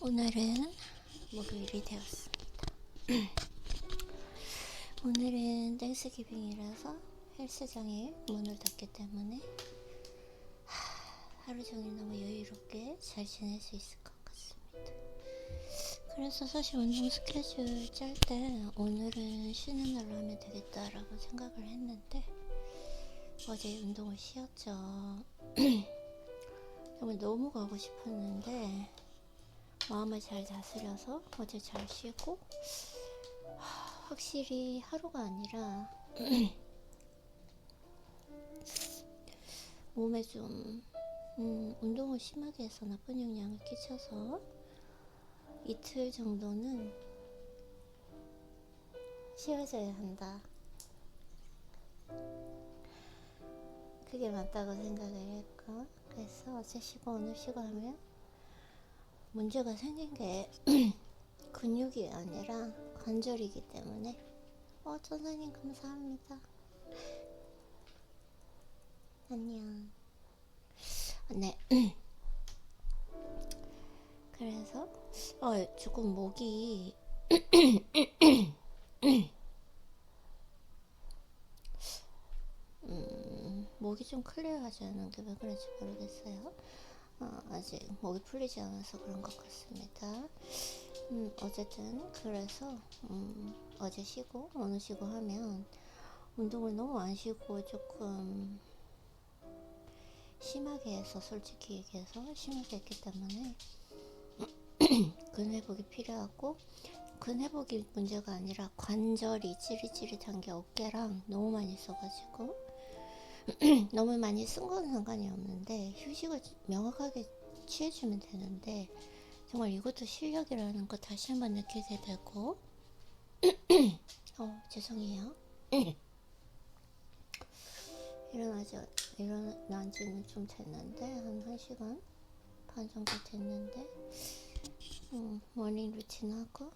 오늘은 목요일이 되었습니다. 오늘은 땡스기빙이라서 헬스장이 문을 닫기 때문에 하루 종일 너무 여유롭게 잘 지낼 수 있을 것 같습니다. 그래서 사실 운동 스케줄 짤 때 오늘은 쉬는 날로 하면 되겠다라고 생각을 했는데 어제 운동을 쉬었죠. 정말 너무 가고 싶었는데 마음을 잘 다스려서 어제 잘 쉬고 확실히 하루가 아니라 몸에 좀 운동을 심하게 해서 나쁜 영향을 끼쳐서 이틀 정도는 쉬어줘야 한다. 그게 맞다고 생각을 했고, 그래서 어제 쉬고 오늘 쉬고 하면 문제가 생긴 게 근육이 아니라 관절이기 때문에 전사님 감사합니다. 안녕. 네. 그래서 조금 목이 목이 좀 클리어하지 않은 게 왜 그런지 모르겠어요. 아직 목이 풀리지 않아서 그런 것 같습니다. 어쨌든 그래서 어제 쉬고 오늘 쉬고 하면 운동을 너무 안 쉬고 조금 심하게 해서, 솔직히 얘기해서 심하게 했기 때문에 근회복이 필요하고, 근회복이 문제가 아니라 관절이 찌릿찌릿한 게 어깨랑 너무 많이 써가지고 너무 많이 쓴 건 상관이 없는데 휴식을 명확하게 취해주면 되는데 정말 이것도 실력이라는 거 다시 한번 느끼게 되고 죄송해요. 일어난 지는 좀 됐는데 한 1시간 반 정도 됐는데 모닝 루틴 하고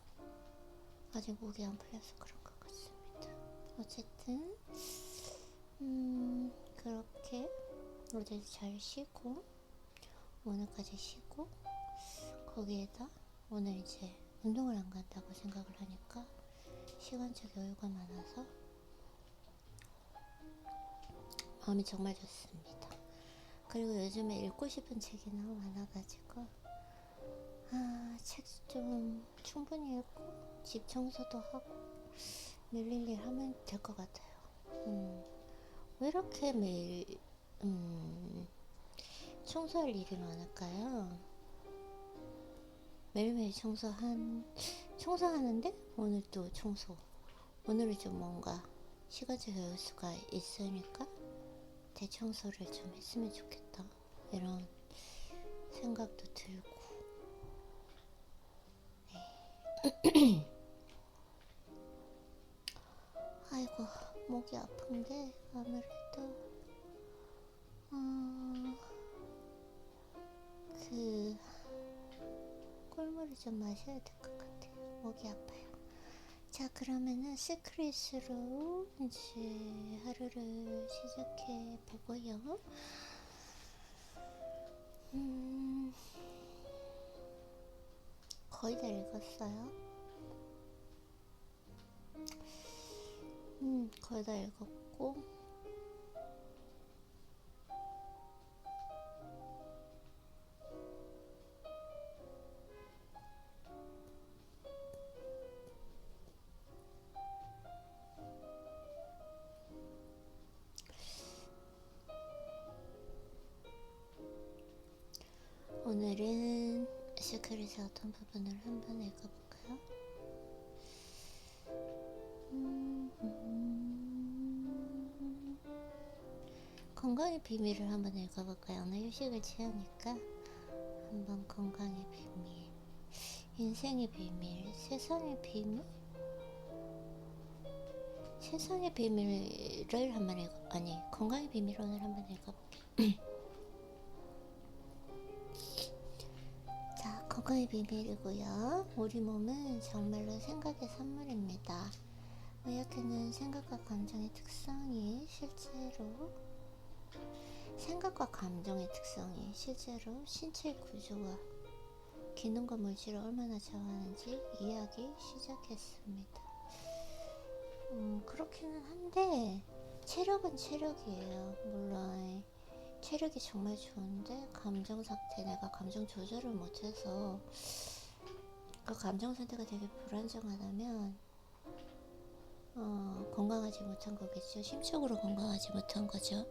아직 목이 안 풀려서 그런 것 같습니다. 어쨌든 그렇게 어제 잘 쉬고 오늘까지 쉬고 거기에다 오늘 이제 운동을 안 간다고 생각을 하니까 시간적 여유가 많아서 마음이 정말 좋습니다. 그리고 요즘에 읽고 싶은 책이 너무 많아가지고 책 좀 충분히 읽고 집 청소도 하고 밀릴 일 하면 될 것 같아요. 왜 이렇게 매일 청소할 일이 많을까요? 매일매일 청소하는데 오늘 또 청소. 오늘은 좀 뭔가 시간적 여유가 있으니까 대청소를 좀 했으면 좋겠다, 이런 생각도 들고. 네. 아이고, 목이 아픈데 아무래도 꿀물을 좀 마셔야 될 것 같아요. 목이 아파요. 자, 그러면은 시크릿으로 이제 하루를 시작해 보고요. 거의 다 읽었어요. 거의 다 읽었고, 오늘은 시크릿의 어떤 부분을 한번 읽어볼까요? 건강의 비밀을 한번 읽어볼까요? 오늘 휴식을 취하니까 한번 건강의 비밀, 인생의 비밀, 세상의 비밀? 세상의 비밀을 한번 건강의 비밀을 오늘 한번 읽어볼게요. 자, 건강의 비밀이고요. 우리 몸은 정말로 생각의 산물입니다. 의학에는 생각과 감정의 특성이 실제로 신체 구조와 기능과 물질을 얼마나 좋아하는지 이야기 시작했습니다. 그렇기는 한데 체력은 체력이에요. 물론 체력이 정말 좋은데 감정 상태, 내가 감정 조절을 못해서 그 감정 상태가 되게 불안정하다면 건강하지 못한 거겠죠. 심적으로 건강하지 못한 거죠.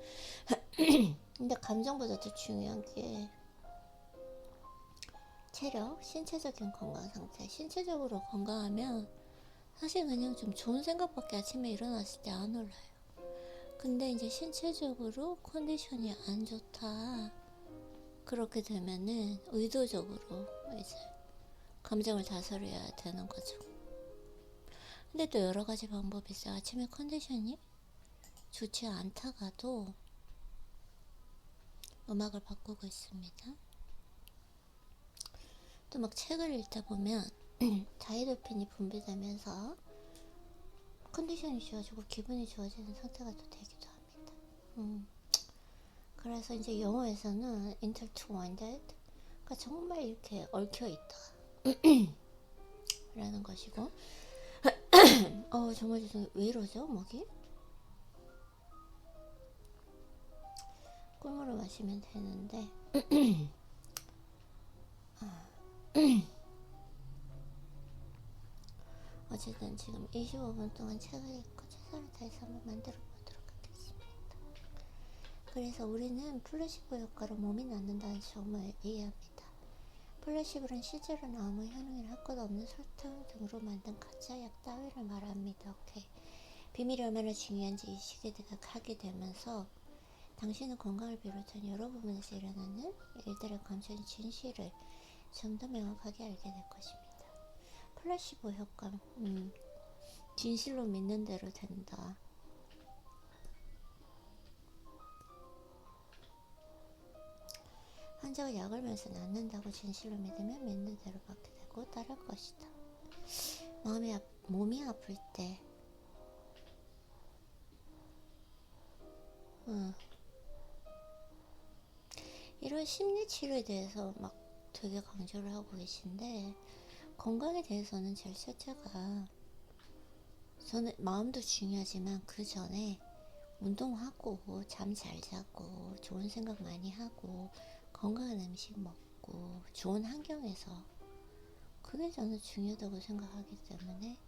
근데 감정보다 더 중요한 게 체력, 신체적인 건강 상태. 신체적으로 건강하면 사실 그냥 좀 좋은 생각밖에 아침에 일어났을 때 안 올라요. 근데 이제 신체적으로 컨디션이 안 좋다. 그렇게 되면은 의도적으로 이제 감정을 다스려야 되는 거죠. 근데 또 여러 가지 방법이 있어요. 아침에 컨디션이 좋지 않다가도 음악을 바꾸고 있습니다. 또 막 책을 읽다 보면 다이도핀이 분비되면서 컨디션이 좋아지고 기분이 좋아지는 상태가 또 되기도 합니다. 그래서 이제 영어에서는 intertwined, 그러니까 정말 이렇게 얽혀 있다 라는 것이고 정말 죄송해요. 왜 이러죠 목이? 꿀물을 마시면 되는데 어쨌든 지금 25분 동안 책을 읽고 최선을 다해서 한번 만들어 보도록 하겠습니다. 그래서 우리는 플라시보 효과로 몸이 낫는다는 점을 이해합니다. 플라시보는 실제로는 아무 효능이나 할 것 없는 설탕 등으로 만든 가짜 약 따위를 말합니다. 오케이. 비밀이 얼마나 중요한지 인식이 하게 되면서 당신은 건강을 비롯한 여러 부분에서 일어나는 일들을 감추는 진실을 좀 더 명확하게 알게 될 것입니다. 플라시보 효과, 진실로 믿는 대로 된다. 환자가 약을 먹여서 낫는다고 진실로 믿으면 믿는 대로 받게 되고 따를 것이다. 몸이 아플 때 이런 심리치료에 대해서 막 되게 강조를 하고 계신데 건강에 대해서는 제일 첫째가 저는 마음도 중요하지만 그 전에 운동하고 잠 잘 자고 좋은 생각 많이 하고 건강한 음식 먹고 좋은 환경에서 그게 저는 중요하다고 생각하기 때문에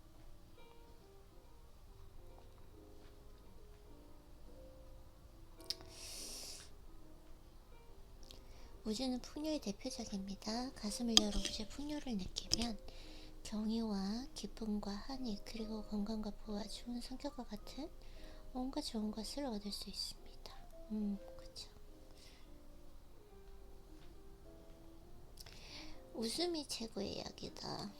우주는 풍요의 대표적입니다. 가슴을 열어 우주의 풍요를 느끼면 경의와 기쁨과 한이 그리고 건강과 부와 좋은 성격과 같은 온갖 좋은 것을 얻을 수 있습니다. 그쵸. 웃음이 최고의 약이다.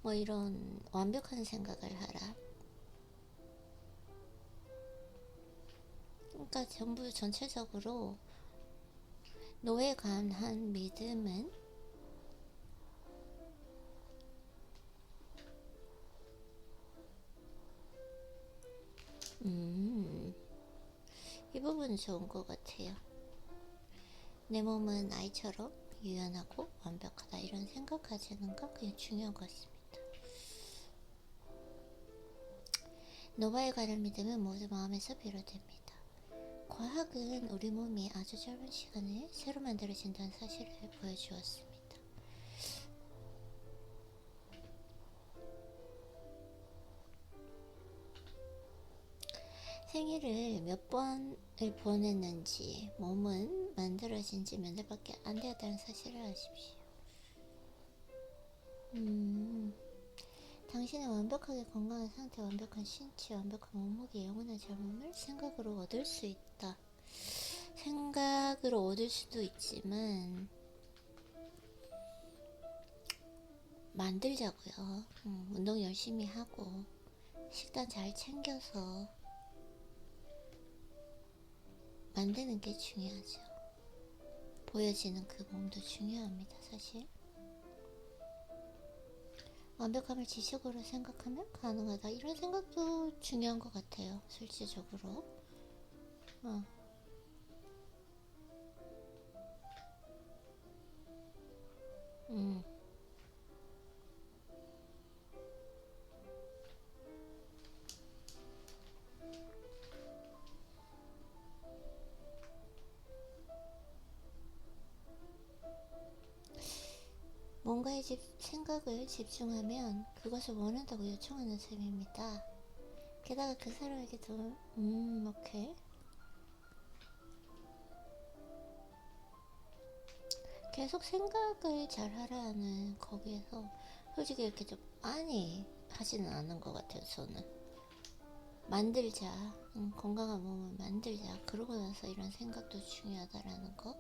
뭐 이런 완벽한 생각을 하라. 그러니까 전부 전체적으로 너에 관한 믿음은 이 부분은 좋은 것 같아요. 내 몸은 아이처럼 유연하고 완벽하다 이런 생각 가지는 건 그냥 중요한 것 같습니다. 노바에 관한 믿음은 모두 마음에서 비롯됩니다. 과학은 우리 몸이 아주 짧은 시간에 새로 만들어진다는 사실을 보여주었습니다. 생일을 몇 번을 보냈는지 몸은 만들어진 지 몇 년밖에 안 되었다는 사실을 아십시오. 당신의 완벽하게 건강한 상태, 완벽한 신체, 완벽한 몸무게, 영원한 젊음을 생각으로 얻을 수 있다. 생각으로 얻을 수도 있지만 만들자고요. 운동 열심히 하고 식단 잘 챙겨서 만드는 게 중요하죠. 보여지는 그 몸도 중요합니다. 사실 완벽함을 지식으로 생각하면 가능하다 이런 생각도 중요한 것 같아요. 실질적으로 어. 음. 뭔가에 생각을 집중하면 그것을 원한다고 요청하는 셈입니다. 게다가 그 사람에게 더, 오케이. 계속 생각을 잘 하라는 거기에서 솔직히 이렇게 좀 많이 하지는 않은 것 같아요, 저는. 만들자. 건강한 몸을 만들자. 그러고 나서 이런 생각도 중요하다라는 거.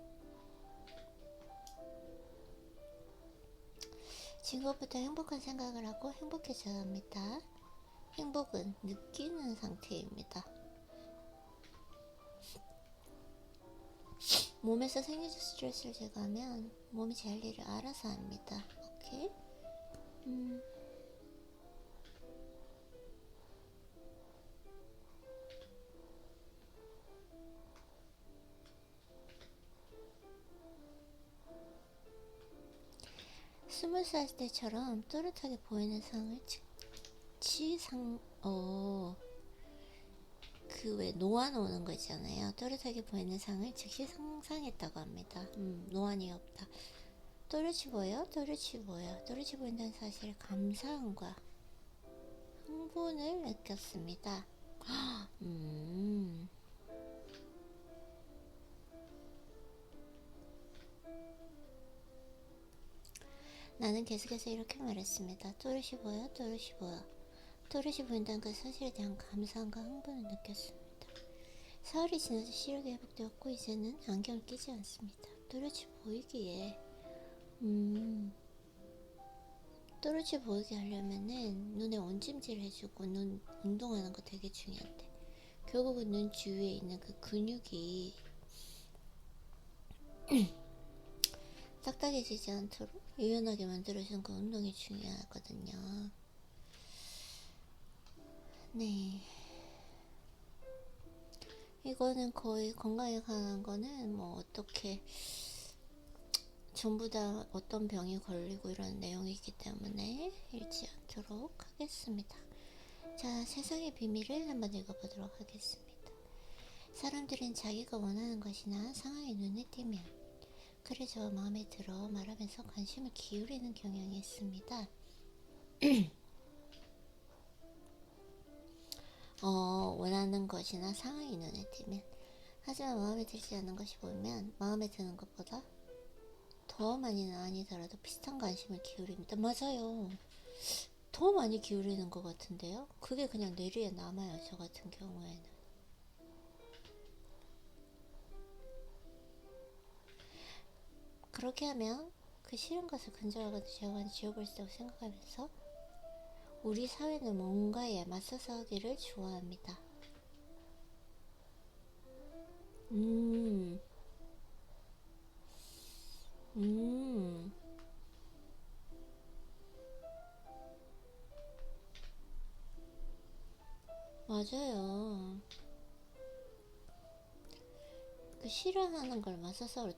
지금부터 행복한 생각을 하고 행복해져야 합니다. 행복은 느끼는 상태입니다. 몸에서 생리적 스트레스를 제거하면 몸이 제 할 일을 알아서 합니다. 오케이? 스물 살 때처럼 또렷하게 보이는 상을 그 왜 놓아놓는 거 있잖아요. 또렷하게 보이는 상을 즉시 상상했다고 합니다. 노안이 없다. 또렷이 보여? 또렷이 보여. 또렷이 보인다는 사실에 감사함과 흥분을 느꼈습니다. 나는 계속해서 이렇게 말했습니다. 또렷이 보여? 또렷이 보여. 또렷이 보인다는 그 사실에 대한 감사함과 흥분을 느꼈습니다. 사흘이 지나서 시력이 회복되었고 이제는 안경을 끼지 않습니다. 또렷이 보이기에 또렷이 보이게 하려면은 눈에 온찜질 해주고 눈 운동하는 거 되게 중요한데 결국은 눈 주위에 있는 그 근육이 딱딱해지지 않도록 유연하게 만들어주는 그 운동이 중요하거든요. 네. 이거는 거의 건강에 관한 거는 뭐 어떻게 전부 다 어떤 병이 걸리고 이런 내용이기 때문에 읽지 않도록 하겠습니다. 자, 세상의 비밀을 한번 읽어보도록 하겠습니다. 사람들은 자기가 원하는 것이나 상황이 눈에 띄면 그래 저 마음에 들어 말하면서 관심을 기울이는 경향이 있습니다. 원하는 것이나 상황이 눈에 띄면 하지만 마음에 들지 않는 것이 보이면 마음에 드는 것보다 더 많이는 아니더라도 비슷한 관심을 기울입니다. 맞아요. 더 많이 기울이는 것 같은데요. 그게 그냥 뇌리에 남아요. 저 같은 경우에는. 그렇게 하면 그 싫은 것을 근절하거나 지워버릴 수 있다고 생각하면서 우리 사회는 뭔가에 맞서 싸우기를 좋아합니다. 맞아요. 그 싫어하는 걸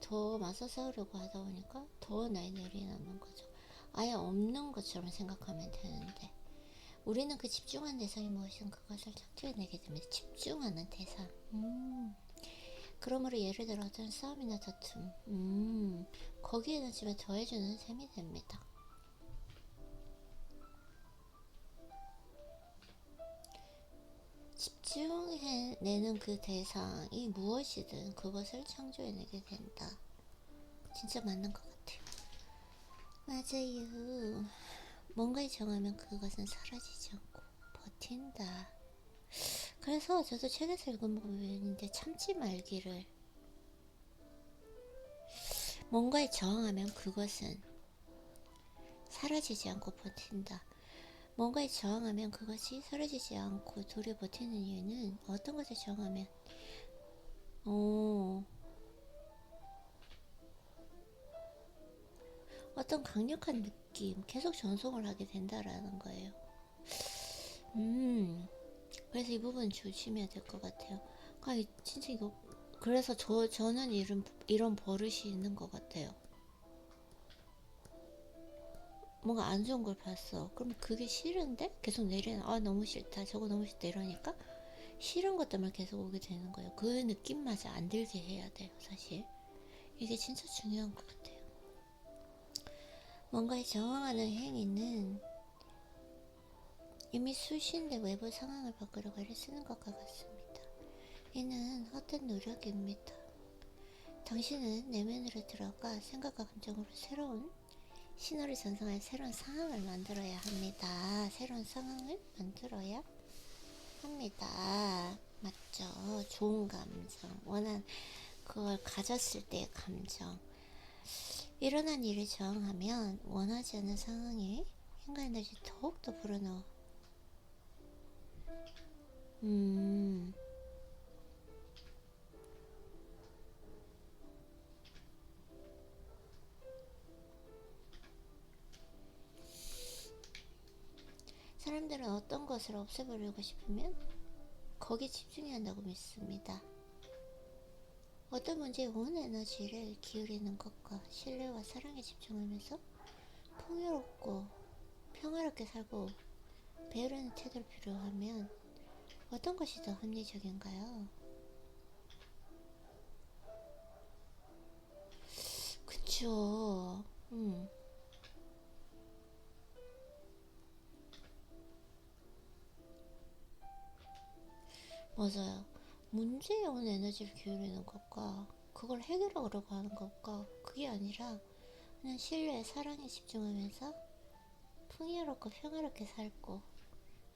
더 맞서 싸우려고 하다 보니까 더 나의 내리에 남는 거죠. 아예 없는 것처럼 생각하면 되는데 우리는 그 집중한 대상이 무엇이든 그것을 창조해내게 됩니다. 집중하는 대상. 그러므로 예를 들어 어떤 싸움이나 다툼 거기에는 집에 더해주는 셈이 됩니다. 집중해내는 그 대상이 무엇이든 그것을 창조해내게 된다. 진짜 맞는 것 같아요. 맞아요. 뭔가에 정하면 그것은 사라지지 않고 버틴다. 그래서 저도 책에서 읽은 부분인데 참지 말기를. 뭔가에 저항하면 그것은 사라지지 않고 버틴다. 뭔가에 저항하면 그것이 사라지지 않고 도리어 버티는 이유는 어떤 것에 저항하면 어떤 강력한 느낌 계속 전송을 하게 된다라는 거예요. 그래서 이 부분 조심해야 될 것 같아요. 아, 진짜 이거 그래서 저는 이런 버릇이 있는 것 같아요. 뭔가 안 좋은 걸 봤어. 그럼 그게 싫은데 계속 내리는, 아 너무 싫다, 저거 너무 싫다 이러니까 싫은 것들만 계속 오게 되는 거예요. 그 느낌마저 안 들게 해야 돼요, 사실. 이게 진짜 중요한 것 같아요. 뭔가에 저항하는 행위는 이미 수시인데 외부 상황을 바꾸려고 애를 쓰는 것과 같습니다. 이는 헛된 노력입니다. 당신은 내면으로 들어가 생각과 감정으로 새로운 신호를 전송할 새로운 상황을 만들어야 합니다. 새로운 상황을 만들어야 합니다. 맞죠? 좋은 감정, 그걸 가졌을 때의 감정. 일어난 일을 저항하면 원하지 않는 상황에 인간 에너지 더욱더 불어넣어. 사람들은 어떤 것을 없애버리고 싶으면 거기에 집중해야 한다고 믿습니다. 어떤 문제에 온 에너지를 기울이는 것과 신뢰와 사랑에 집중하면서 풍요롭고 평화롭게 살고 배우려는 태도를 필요하면 어떤 것이 더 합리적인가요? 그쵸. 맞아요. 문제에 온 에너지를 기울이는 것과 그걸 해결하려고 하는 것과 그게 아니라 그냥 신뢰, 사랑에 집중하면서 풍요롭고 평화롭게 살고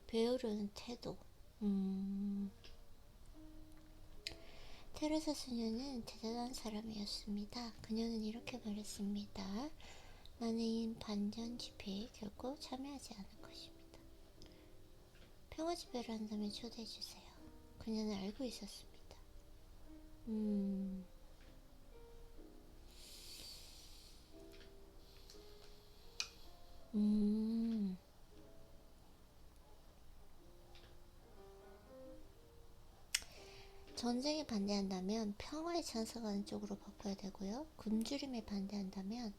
배우려는 태도. 테레사 수녀는 대단한 사람이었습니다. 그녀는 이렇게 말했습니다. 나는 이 반전 집회에 결코 참여하지 않을 것입니다. 평화 집회를 한다면 초대해주세요. 그녀는 알고 있었습니다. 전쟁에 반대한다면 평화에 찬성하는 쪽으로 바꿔야 되고요. 굶주림에 반대한다면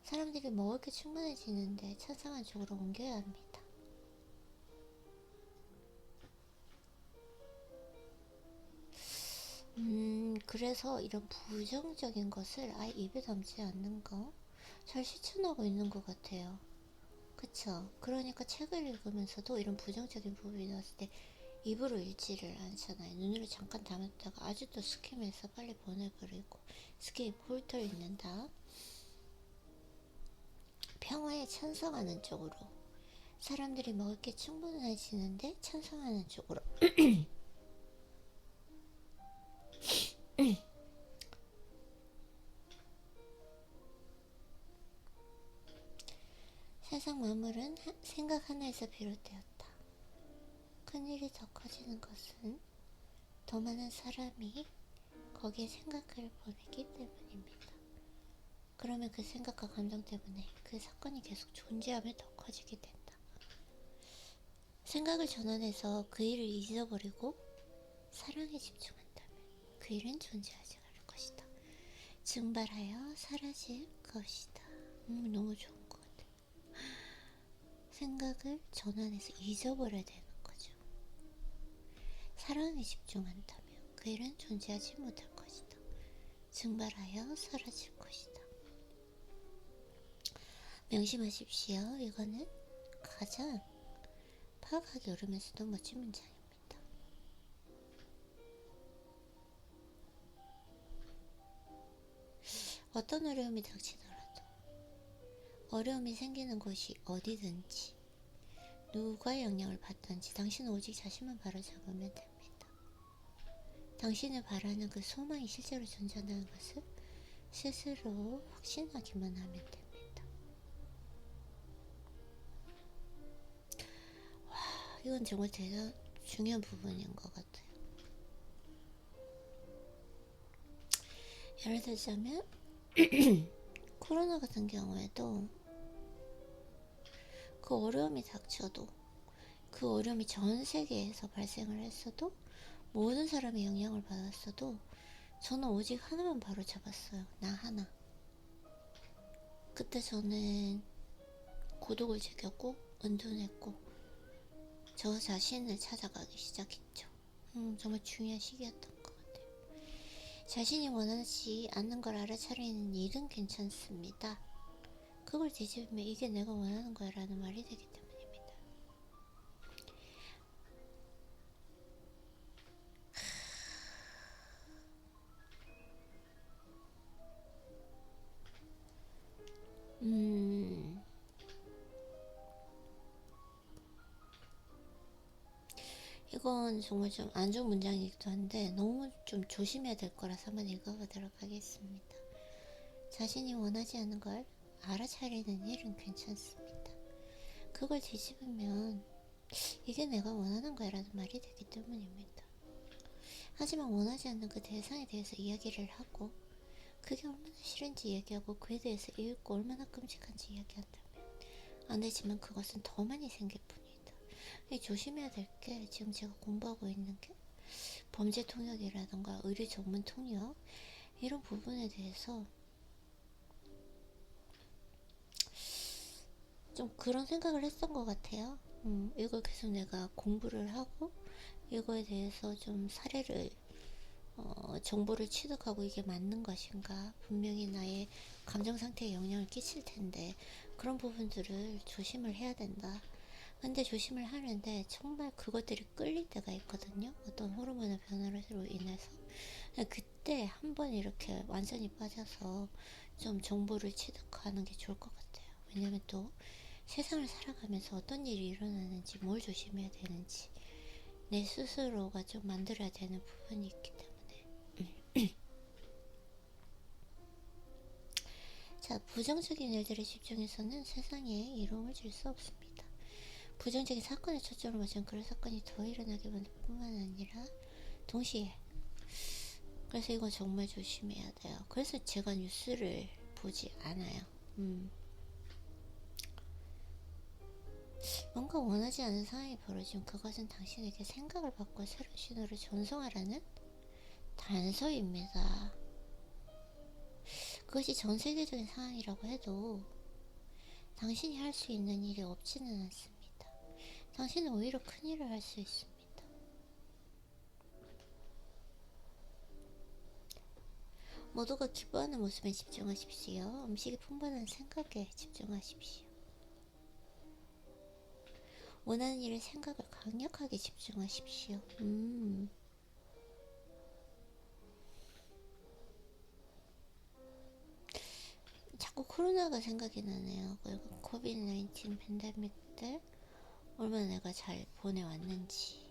사람들이 먹을 게 충분해지는데 찬성하는 쪽으로 옮겨야 합니다. 그래서 이런 부정적인 것을 아예 입에 담지 않는 거 잘 실천하고 있는 것 같아요. 그쵸? 그러니까 책을 읽으면서도 이런 부정적인 부분이 나왔을 때 입으로 읽지를 않잖아요. 눈으로 잠깐 담았다가 아직도 스킵해서 빨리 보내버리고 스킵 홀터를 읽는다. 평화에 찬성하는 쪽으로, 사람들이 먹을 게 충분해지는데 찬성하는 쪽으로. 세상 만물은 생각 하나에서 비롯되었다. 큰일이 더 커지는 것은 더 많은 사람이 거기에 생각을 보내기 때문입니다. 그러면 그 생각과 감정 때문에 그 사건이 계속 존재하며 더 커지게 된다. 생각을 전환해서 그 일을 잊어버리고 사랑에 집중한다면 그 일은 존재하지 않을 것이다. 증발하여 사라질 것이다. 너무 좋은 것 같아. 생각을 전환해서 잊어버려야 되는 거죠. 사랑에 집중한다면 그 일은 존재하지 못할 것이다. 증발하여 사라질 것이다. 명심하십시오. 이거는 가장 파악하기 어려우면서도 멋진 문장입니다. 어떤 어려움이 닥치더라도 어려움이 생기는 곳이 어디든지 누가 영향을 받든지 당신은 오직 자신만 바로잡으면 됩니다. 당신을 바라는 그 소망이 실제로 존재한다는 것을 스스로 확신하기만 하면 됩니다. 와, 이건 정말 대단 중요한 부분인 것 같아요. 예를 들자면 코로나 같은 경우에도 그 어려움이 닥쳐도 그 어려움이 전 세계에서 발생을 했어도 모든 사람의 영향을 받았어도 저는 오직 하나만 바로 잡았어요. 나 하나. 그때 저는 고독을 즐겼고 은둔했고 저 자신을 찾아가기 시작했죠. 정말 중요한 시기였던 것 같아요. 자신이 원하지 않는 걸 알아차리는 일은 괜찮습니다. 그걸 뒤집으면 이게 내가 원하는 거야 라는 말이 되기 때문입니다. 이건 정말 좀 안 좋은 문장이기도 한데 너무 좀 조심해야 될 거라서 한번 읽어보도록 하겠습니다. 자신이 원하지 않는 걸 알아차리는 일은 괜찮습니다. 그걸 뒤집으면 이게 내가 원하는 거야 라는 말이 되기 때문입니다. 하지만 원하지 않는 그 대상에 대해서 이야기를 하고 그게 얼마나 싫은지 얘기하고 그에 대해서 읽고 얼마나 끔찍한지 이야기한다면 안 되지만 그것은 더 많이 생길 뿐이다. 조심해야 될 게 지금 제가 공부하고 있는 게 범죄 통역이라던가 의료 전문 통역 이런 부분에 대해서 좀 그런 생각을 했던 것 같아요. 이걸 계속 내가 공부를 하고 이거에 대해서 좀 사례를 정보를 취득하고 이게 맞는 것인가, 분명히 나의 감정 상태에 영향을 끼칠 텐데 그런 부분들을 조심을 해야 된다. 근데 조심을 하는데 정말 그것들이 끌릴 때가 있거든요. 어떤 호르몬의 변화로 인해서. 그때 한번 이렇게 완전히 빠져서 좀 정보를 취득하는 게 좋을 것 같아요. 왜냐면 또 세상을 살아가면서 어떤 일이 일어나는지, 뭘 조심해야 되는지 내 스스로가 좀 만들어야 되는 부분이 있기 때문에 자, 부정적인 일들에 집중해서는 세상에 이로움을 줄 수 없습니다. 부정적인 사건에 초점을 맞추면 그런 사건이 더 일어나게 만들 뿐만 아니라 동시에 그래서 이거 정말 조심해야 돼요. 그래서 제가 뉴스를 보지 않아요. 뭔가 원하지 않은 상황이 벌어지면 그것은 당신에게 생각을 바꿔 새로운 신호를 전송하라는 단서입니다. 그것이 전 세계적인 상황이라고 해도 당신이 할 수 있는 일이 없지는 않습니다. 당신은 오히려 큰일을 할 수 있습니다. 모두가 기뻐하는 모습에 집중하십시오. 음식이 풍부한 생각에 집중하십시오. 원하는 일에 생각을 강력하게 집중하십시오. 자꾸 코로나가 생각이 나네요. 그리고 코비드-19 팬데믹 때 얼마나 내가 잘 보내왔는지.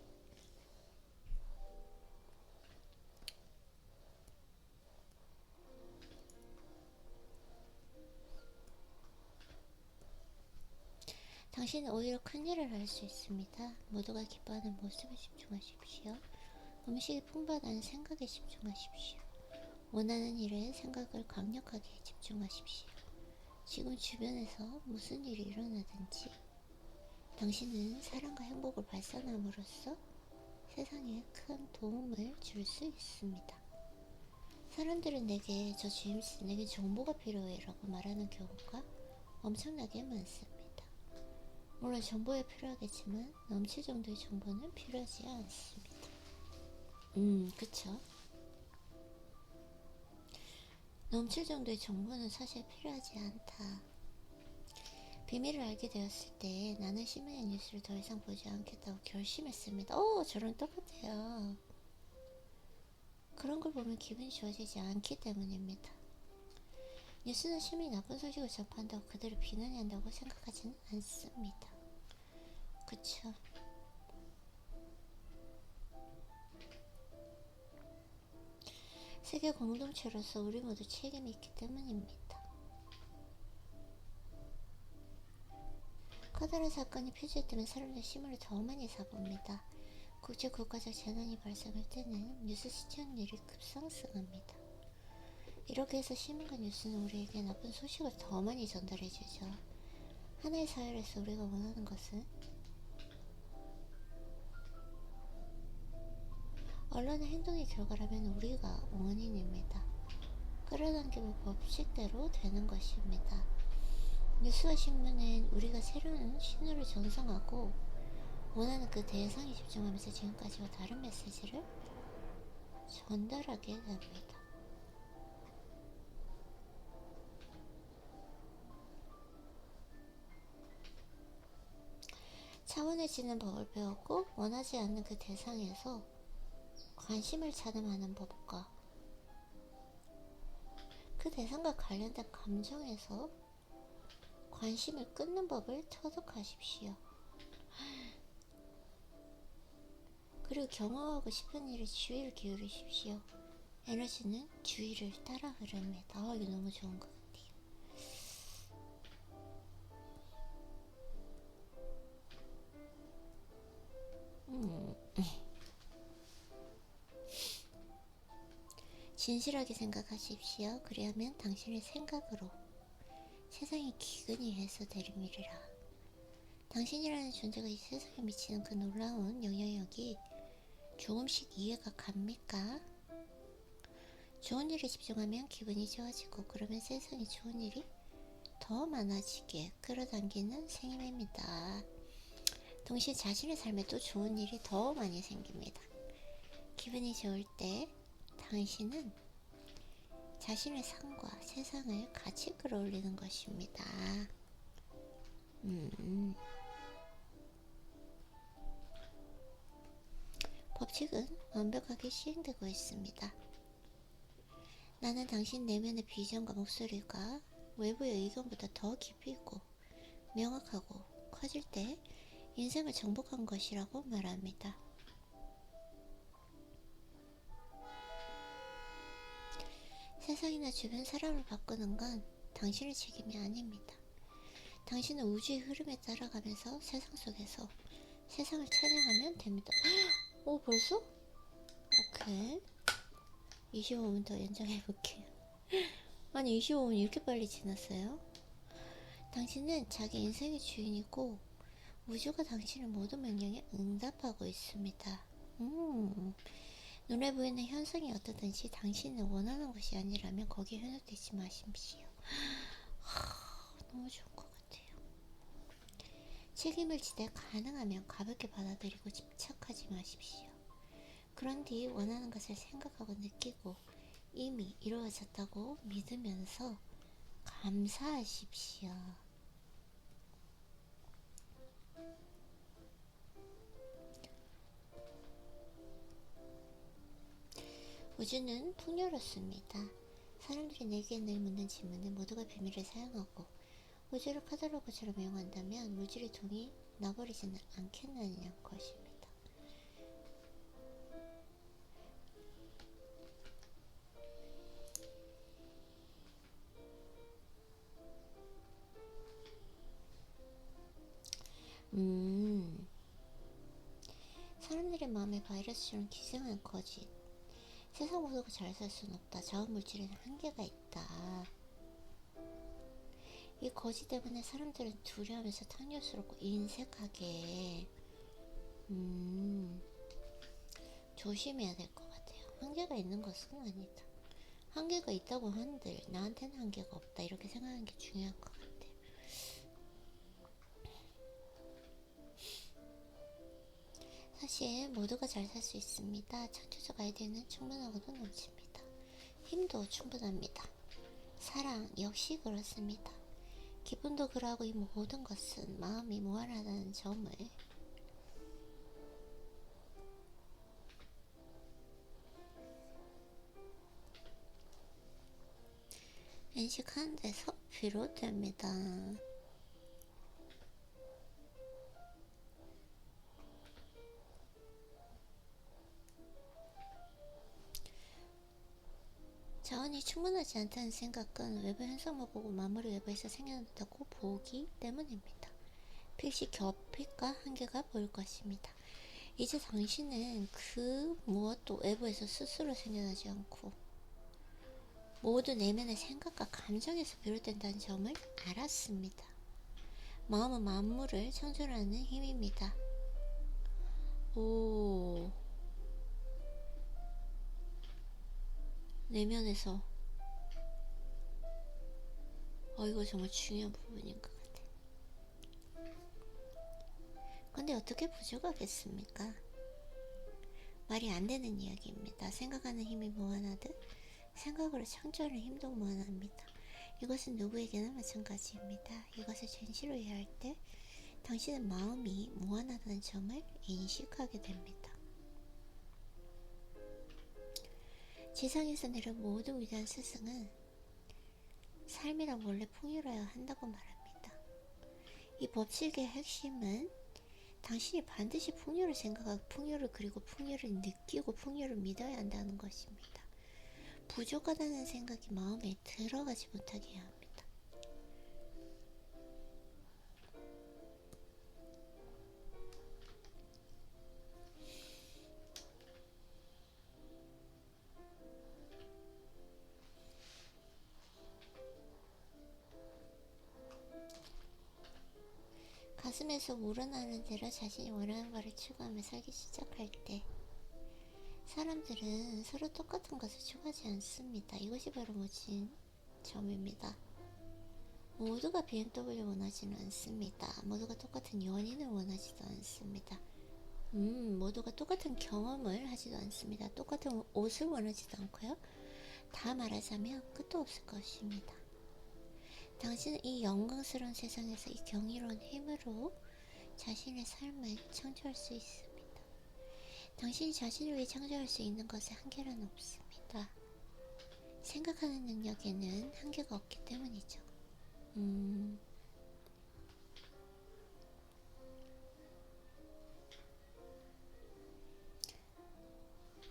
당신은 오히려 큰일을 할 수 있습니다. 모두가 기뻐하는 모습에 집중하십시오. 음식이 풍부하다는 생각에 집중하십시오. 원하는 일에 생각을 강력하게 집중하십시오. 지금 주변에서 무슨 일이 일어나든지 당신은 사랑과 행복을 발산함으로써 세상에 큰 도움을 줄 수 있습니다. 사람들은 내게 정보가 필요해 라고 말하는 경우가 엄청나게 많습니다. 물론 정보에 필요하겠지만 넘칠 정도의 정보는 필요하지 않습니다. 그쵸? 넘칠 정도의 정보는 사실 필요하지 않다. 비밀을 알게 되었을 때 나는 신문의 뉴스를 더 이상 보지 않겠다고 결심했습니다. 저랑 똑같아요. 그런 걸 보면 기분이 좋아지지 않기 때문입니다. 뉴스는 심히 나쁜 소식을 접한다고 그들을 비난한다고 생각하지는 않습니다. 그쵸? 세계 공동체로서 우리 모두 책임이 있기 때문입니다. 커다란 사건이 표출되면 사람들이 신문을 더 많이 사봅니다. 국제국가적 재난이 발생할 때는 뉴스 시청률이 급상승합니다. 이렇게 해서 신문과 뉴스는 우리에게 나쁜 소식을 더 많이 전달해주죠. 하나의 사회에서 우리가 원하는 것은 언론의 행동의 결과라면 우리가 원인입니다. 끌어당기고 법칙대로 되는 것입니다. 뉴스와 신문은 우리가 새로운 신호를 전송하고 원하는 그 대상에 집중하면서 지금까지와 다른 메시지를 전달하게 됩니다. 차분해지는 법을 배웠고 원하지 않는 그 대상에서 관심을 찾음하는 법과 그 대상과 관련된 감정에서 관심을 끊는 법을 터득하십시오. 그리고 경험하고 싶은 일에 주의를 기울이십시오. 에너지는 주의를 따라 흐릅니다. 이거 너무 좋은 것 같아요. 진실하게 생각하십시오. 그리하면 당신의 생각으로 세상이 기근이 해소되리라. 당신이라는 존재가 이 세상에 미치는 그 놀라운 영향력이 조금씩 이해가 갑니까? 좋은 일에 집중하면 기분이 좋아지고 그러면 세상에 좋은 일이 더 많아지게 끌어당기는 생임입니다. 동시에 자신의 삶에도 좋은 일이 더 많이 생깁니다. 기분이 좋을 때 당신은 자신의 삶과 세상을 같이 끌어올리는 것입니다. 법칙은 완벽하게 시행되고 있습니다. 나는 당신 내면의 비전과 목소리가 외부의 의견보다 더 깊이 있고 명확하고 커질 때 인생을 정복한 것이라고 말합니다. 세상이나 주변 사람을 바꾸는 건 당신의 책임이 아닙니다. 당신은 우주의 흐름에 따라가면서 세상 속에서 세상을 찬양하면 됩니다. 벌써? 오케이. 25분 더 연장해볼게요. 아니 25분 이렇게 빨리 지났어요? 당신은 자기 인생의 주인이고 우주가 당신의 모든 명령에 응답하고 있습니다. 눈에 보이는 현상이 어떠든지 당신은 원하는 것이 아니라면 거기에 현혹되지 마십시오. 너무 좋은 것 같아요. 책임을 지되 가능하면 가볍게 받아들이고 집착하지 마십시오. 그런 뒤 원하는 것을 생각하고 느끼고 이미 이루어졌다고 믿으면서 감사하십시오. 우주는 풍요롭습니다. 사람들이 내게 늘 묻는 질문은 모두가 비밀을 사용하고 우주를 카탈로그처럼 이용한다면 물질의 동이 나버리지는 않겠느냐는 것입니다. 사람들의 마음에 바이러스처럼 기생한 거짓. 세상 모두가 잘 살 순 없다. 자원 물질에는 한계가 있다. 이 거짓 때문에 사람들은 두려워하면서 탕료스럽고 인색하게 조심해야 될 것 같아요. 한계가 있는 것은 아니다. 한계가 있다고 한들 나한테는 한계가 없다 이렇게 생각하는 게 중요한 것 같아요. 사실 모두가 잘 살 수 있습니다. 창조적 아이디어는 충분하고도 넘칩니다. 힘도 충분합니다. 사랑 역시 그렇습니다. 기분도 그러하고 이 모든 것은 마음이 무한하다는 점을 인식하는 데서 비롯됩니다. 자원이 충분하지 않다는 생각은 외부 현상만 보고 만물이 외부에서 생겨난다고 보기 때문입니다. 필시 결핍과 한계가 보일 것입니다. 이제 당신은 그 무엇도 외부에서 스스로 생겨나지 않고 모두 내면의 생각과 감정에서 비롯된다는 점을 알았습니다. 마음은 만물을 창조하는 힘입니다. 내면에서. 이거 정말 중요한 부분인 것 같아. 근데 어떻게 부족하겠습니까? 말이 안 되는 이야기입니다. 생각하는 힘이 무한하듯 생각으로 창조하는 힘도 무한합니다. 이것은 누구에게나 마찬가지입니다. 이것을 진실로 이해할 때 당신은 마음이 무한하다는 점을 인식하게 됩니다. 지상에서 내려온 모든 위대한 스승은 삶이란 원래 풍요로워야 한다고 말합니다. 이 법칙의 핵심은 당신이 반드시 풍요를 생각하고 풍요를 그리고 풍요를 느끼고 풍요를 믿어야 한다는 것입니다. 부족하다는 생각이 마음에 들어가지 못하게 해야 합니다. 가슴에서 우러나는 대로 자신이 원하는 바를 추구하며 살기 시작할 때 사람들은 서로 똑같은 것을 추구하지 않습니다. 이것이 바로 멋진 점입니다. 모두가 BMW를 원하지는 않습니다. 모두가 똑같은 연인을 원하지도 않습니다. 모두가 똑같은 경험을 하지도 않습니다. 똑같은 옷을 원하지도 않고요. 다 말하자면 끝도 없을 것입니다. 당신은 이 영광스러운 세상에서 이 경이로운 힘으로 자신의 삶을 창조할 수 있습니다. 당신이 자신을 위해 창조할 수 있는 것에 한계는 없습니다. 생각하는 능력에는 한계가 없기 때문이죠.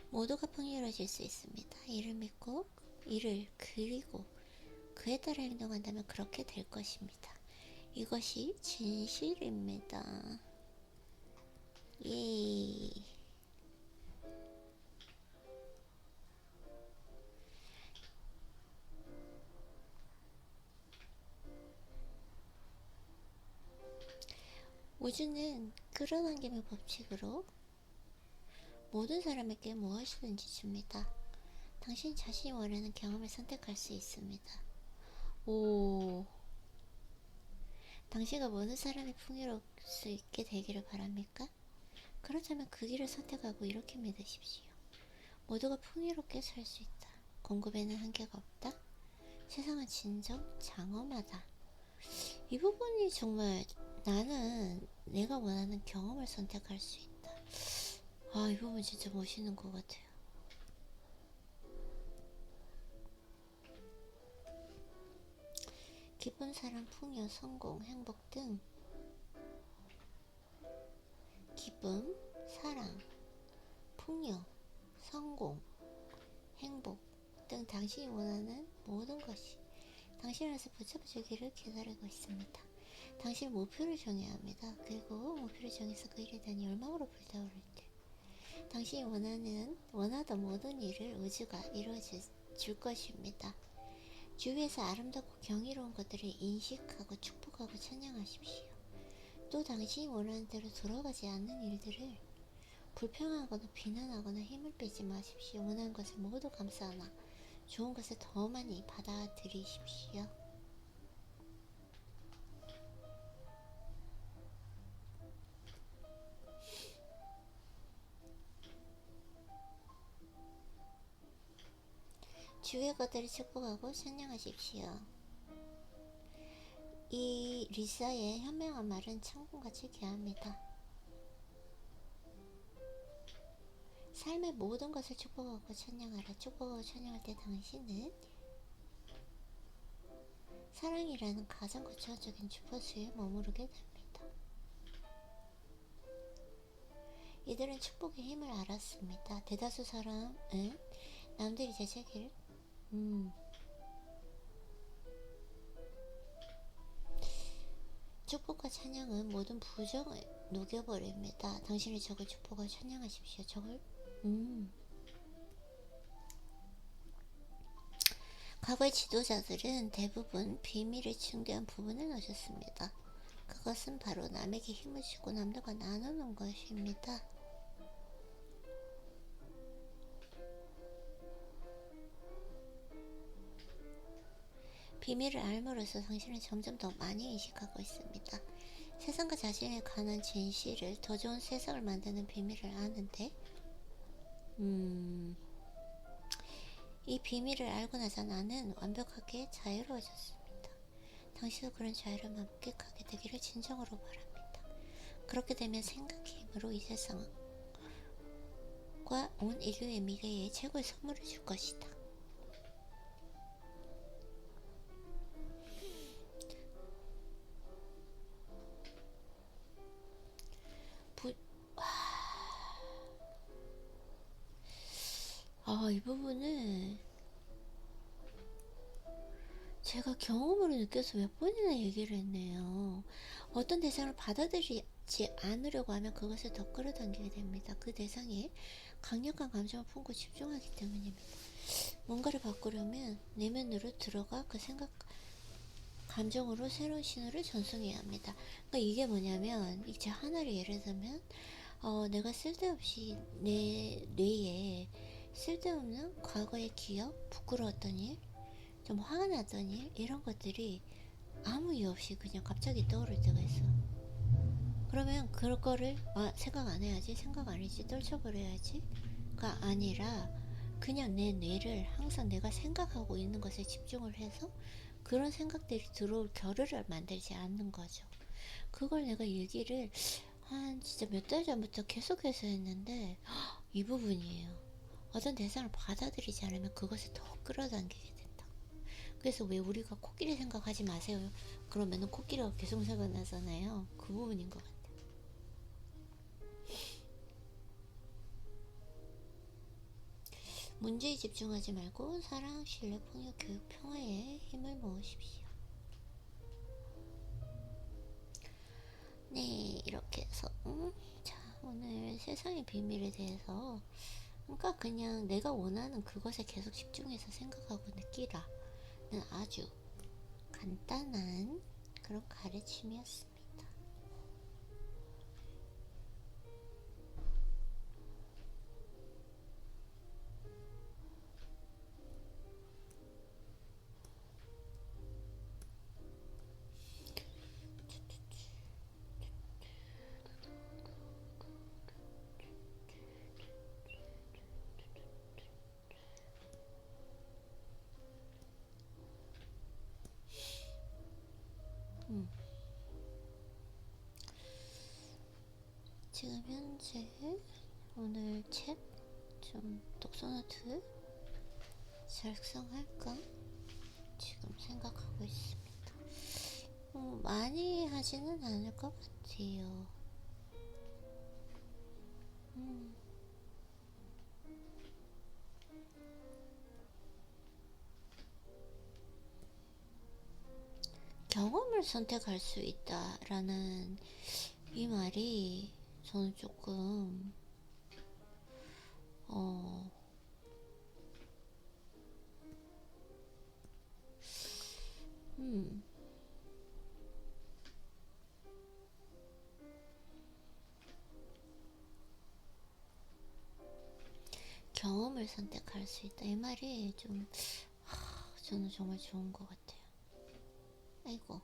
모두가 풍요로워질 수 있습니다. 이를 믿고 이를 그리고 그에 따라 행동한다면 그렇게 될 것입니다. 이것이 진실입니다. 예. 우주는 끌어당김의 법칙으로 모든 사람에게 무엇이든지 줍니다. 당신 자신이 원하는 경험을 선택할 수 있습니다. 오, 당신과 모든 사람이 풍요로울 수 있게 되기를 바랍니까? 그렇다면 그 길을 선택하고 이렇게 믿으십시오. 모두가 풍요롭게 살 수 있다. 공급에는 한계가 없다. 세상은 진정 장엄하다. 이 부분이 정말 나는 내가 원하는 경험을 선택할 수 있다. 이 부분 진짜 멋있는 것 같아요. 기쁜 사랑, 풍요, 성공, 행복 등 기쁨, 사랑, 풍요, 성공, 행복 등 당신이 원하는 모든 것이 당신 안에서 붙잡아주기를 기다리고 있습니다. 당신이 목표를 정해야 합니다. 그리고 목표를 정해서 그 일에 대한 열망으로 불타오를 때 당신이 원하던 모든 일을 우주가 이루어줄 것입니다. 주위에서 아름답고 경이로운 것들을 인식하고 축복하고 찬양하십시오. 또 당신이 원하는 대로 돌아가지 않는 일들을 불평하거나 비난하거나 힘을 빼지 마십시오. 원하는 것을 모두 감사하나 좋은 것을 더 많이 받아들이십시오. 주위의 것들을 축복하고 찬양하십시오. 이 리사의 현명한 말은 창문같이 귀합니다. 삶의 모든 것을 축복하고 찬양하라. 축복하고 찬양할 때 당신은 사랑이라는 가장 구체적인 주파수에 머무르게 됩니다. 이들은 축복의 힘을 알았습니다. 대다수 사람은 남들이 제자기를 축복과 찬양은 모든 부정을 녹여버립니다. 당신의 적을 축복하고 찬양하십시오. 적을 과거의 지도자들은 대부분 비밀을 증대한 부분을 놓쳤습니다. 그것은 바로 남에게 힘을 주고 남들과 나누는 것입니다. 비밀을 알므로써 당신은 점점 더 많이 인식하고 있습니다. 세상과 자신에 관한 진실을 더 좋은 세상을 만드는 비밀을 아는데, 이 비밀을 알고 나서 나는 완벽하게 자유로워졌습니다. 당신도 그런 자유를 만끽하게 되기를 진정으로 바랍니다. 그렇게 되면 생각의 힘으로 이 세상과 온 인류의 미래에 최고의 선물을 줄 것이다. 이 부분은 제가 경험으로 느껴서 몇 번이나 얘기를 했네요. 어떤 대상을 받아들이지 않으려고 하면 그것을 더 끌어당기게 됩니다. 그 대상에 강력한 감정을 품고 집중하기 때문입니다. 뭔가를 바꾸려면 내면으로 들어가 그 생각, 감정으로 새로운 신호를 전송해야 합니다. 그러니까 이게 뭐냐면, 이제 하나를 예를 들면, 내가 쓸데없이 내 뇌에 쓸데없는 과거의 기억, 부끄러웠던 일, 좀 화가 났던 일, 이런 것들이 아무 이유 없이 그냥 갑자기 떠오를 때가 있어. 그러면 그럴 거를 생각 안 해야지, 생각 안 해야지, 떨쳐버려야지가 아니라 그냥 내 뇌를 항상 내가 생각하고 있는 것에 집중을 해서 그런 생각들이 들어올 겨를을 만들지 않는 거죠. 그걸 내가 얘기를 한 진짜 몇 달 전부터 계속해서 했는데, 이 부분이에요. 어떤 대상을 받아들이지 않으면 그것을 더 끌어당기게 된다. 그래서 왜 우리가 코끼리 생각하지 마세요, 그러면은 코끼리가 계속 생각나잖아요. 그 부분인 것 같아요. 문제에 집중하지 말고 사랑, 신뢰, 폭력, 교육, 평화에 힘을 모으십시오. 네, 이렇게 해서 자, 오늘 세상의 비밀에 대해서, 그러니까 그냥 내가 원하는 그것에 계속 집중해서 생각하고 느끼라는 아주 간단한 그런 가르침이었습니다. 지금 현재 오늘 책 좀 독서노트 작성할까 지금 생각하고 있습니다. 많이 하지는 않을 것 같아요. 경험을 선택할 수 있다라는 이 말이 저는 조금 경험을 선택할 수 있다, 이 말이 좀 저는 정말 좋은 것 같아요. 아이고.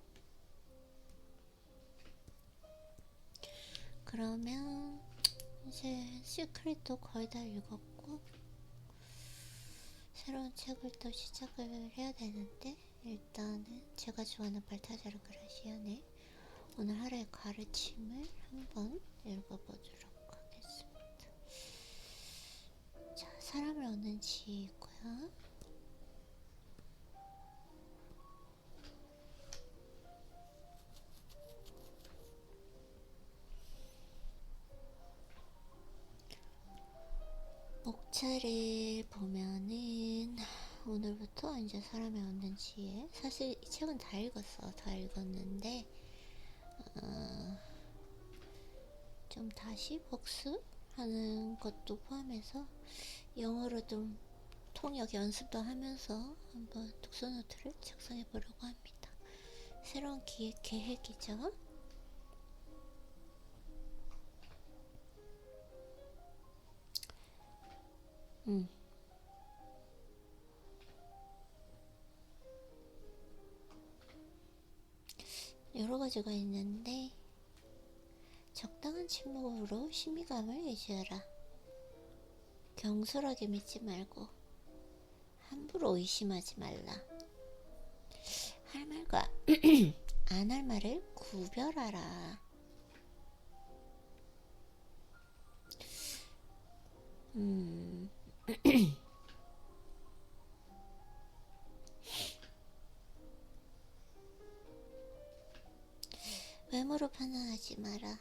그러면 이제 시크릿도 거의 다 읽었고 새로운 책을 또 시작을 해야 되는데, 일단은 제가 좋아하는 발타자르 그라시안의 오늘 하루의 가르침을 한번 읽어보도록 하겠습니다. 자, 사람을 얻는 지혜고요. 목차를 보면은 오늘부터 이제 사람을 얻는 지혜, 사실 이 책은 다 읽었는데 좀 다시 복습하는 것도 포함해서 영어로 좀 통역 연습도 하면서 한번 독서노트를 작성해 보려고 합니다. 새로운 계획이죠. 에너지가 있는데 적당한 침묵으로 신비감을 유지하라. 경솔하게 믿지 말고 함부로 의심하지 말라. 할 말과 안 할 말을 구별하라. 외모로 판단하지 마라.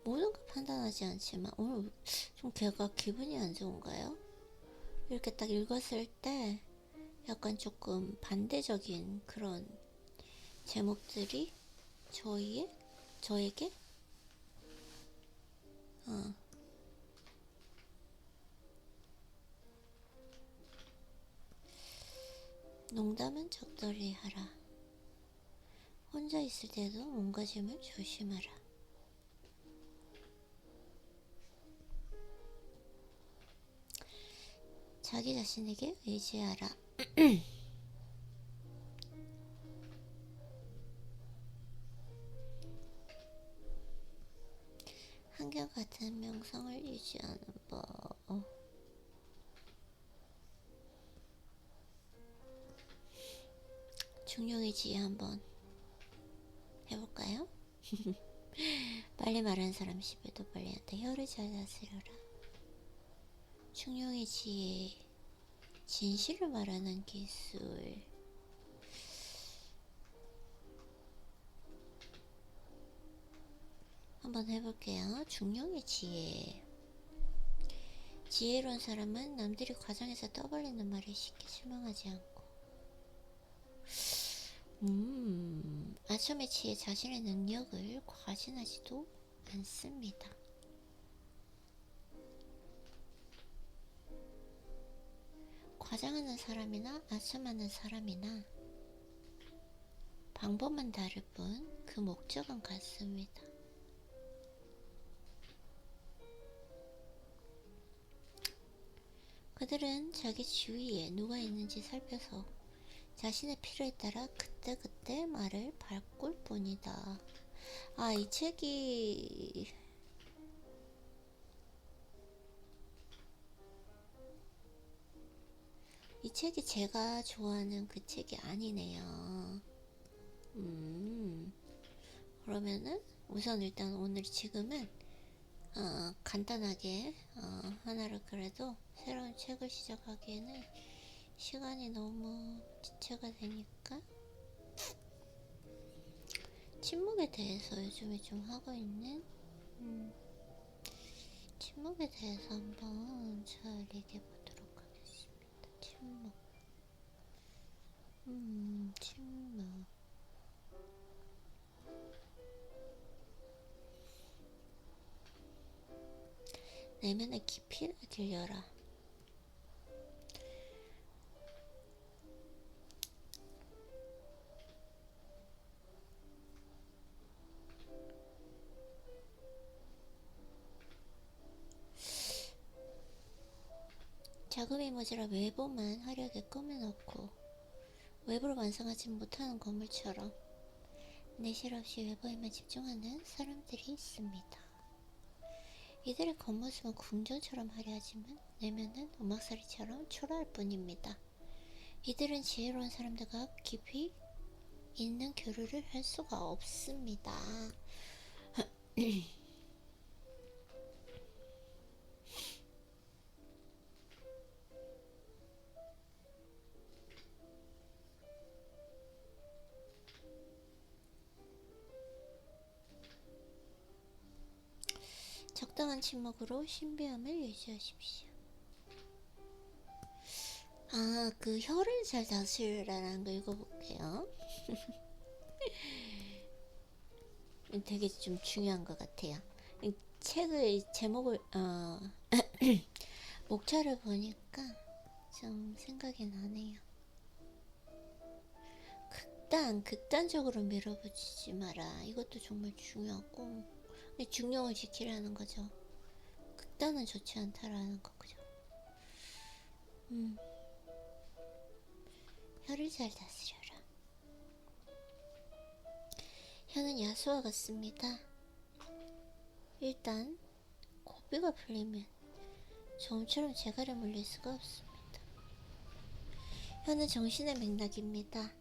모든 걸 판단하지 않지만 오늘 좀 걔가 기분이 안 좋은가요? 이렇게 딱 읽었을 때 약간 조금 반대적인 그런 제목들이 저에게 농담은 적절히 하라. 혼자 있을 때도 몸가짐을 조심하라. 자기 자신에게 의지하라. 한결같은 명성을 유지하는 법. 중용의지혜 한번 해볼까요? 빨리 말하는 사람 10배도 빨리 한다. 혀를 잘 다스려라. 중용의지혜, 진실을 말하는 기술. 한번 해볼게요. 중용의 지혜. 지혜로운 사람은 남들이 과정에서 떠벌리는 말에 쉽게 실망하지 않고 아첨의 지혜 자신의 능력을 과신하지도 않습니다. 과장하는 사람이나 아첨하는 사람이나 방법만 다를 뿐 그 목적은 같습니다. 그들은 자기 주위에 누가 있는지 살펴서 자신의 필요에 따라 그때그때 말을 바꿀 뿐이다. 아, 이 책이 제가 좋아하는 그 책이 아니네요. 그러면은 우선 일단 오늘 지금은 간단하게 하나를 그래도 새로운 책을 시작하기에는 시간이 너무 지체가 되니까 침묵에 대해서 요즘에 좀 하고 있는 침묵에 대해서 한번 잘 얘기해 보도록 하겠습니다. 침묵. 내면의 깊이를 길려라. 자금이 모자라 외부만 화려하게 꾸며놓고 외부를 완성하지 못하는 건물처럼 내실 없이 외부에만 집중하는 사람들이 있습니다. 이들의 겉모습은 궁전처럼 화려하지만 내면은 음악소리처럼 초라할 뿐입니다. 이들은 지혜로운 사람들과 깊이 있는 교류를 할 수가 없습니다. 적당한 침묵으로 신비함을 유지하십시오. 그 혀를 잘 다스리라는 거 읽어볼게요. 되게 좀 중요한 것 같아요. 이 책의 제목을 목차를 보니까 좀 생각이 나네요. 극단적으로 밀어붙이지 마라. 이것도 정말 중요하고 중용을 지키라는 거죠. 극단은 좋지 않다라는 거죠. 혀를 잘 다스려라. 혀는 야수와 같습니다. 일단 고비가 풀리면 좀처럼 재갈에 물릴 수가 없습니다. 혀는 정신의 맥락입니다.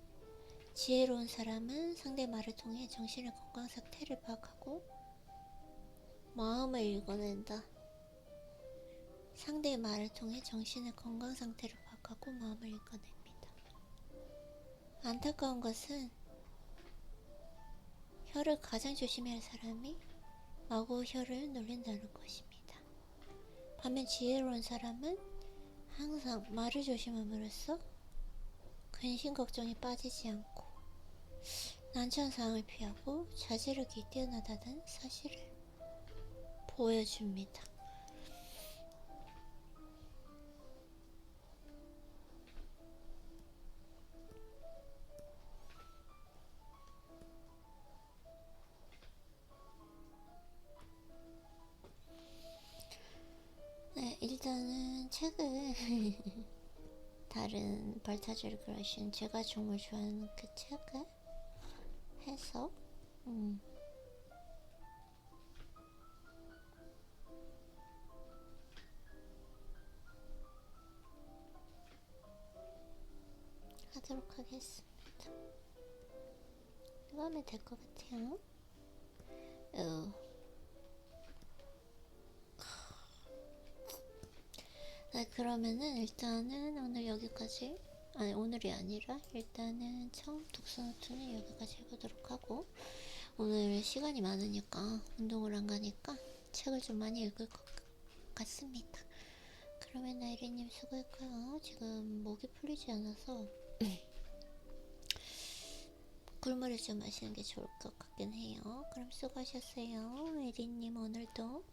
지혜로운 사람은 상대 말을 통해 정신의 건강 상태를 파악하고 마음을 읽어낸다. 상대의 말을 통해 정신의 건강 상태를 파악하고 마음을 읽어냅니다. 안타까운 것은 혀를 가장 조심해야 할 사람이 마구 혀를 놀린다는 것입니다. 반면 지혜로운 사람은 항상 말을 조심함으로써 근심 걱정에 빠지지 않고 난처한 상황을 피하고 자제력이 뛰어나다는 사실을 보여줍니다. 네, 일단은 책을 다른 발타주를 그러신 제가 정말 좋아하는 그 책을 해서 하도록 하겠습니다. 이거 하면 될 것 같아요. 네, 그러면은 일단은 오늘 여기까지, 아니 오늘이 아니라 일단은 처음 독서노트는 여기까지 해보도록 하고, 오늘 시간이 많으니까 운동을 안 가니까 책을 좀 많이 읽을 것 같습니다. 그러면 나이리님 수고했고요. 지금 목이 풀리지 않아서 꿀물을 좀 마시는 게 좋을 것 같긴 해요. 그럼 수고하셨어요. 에리님 오늘도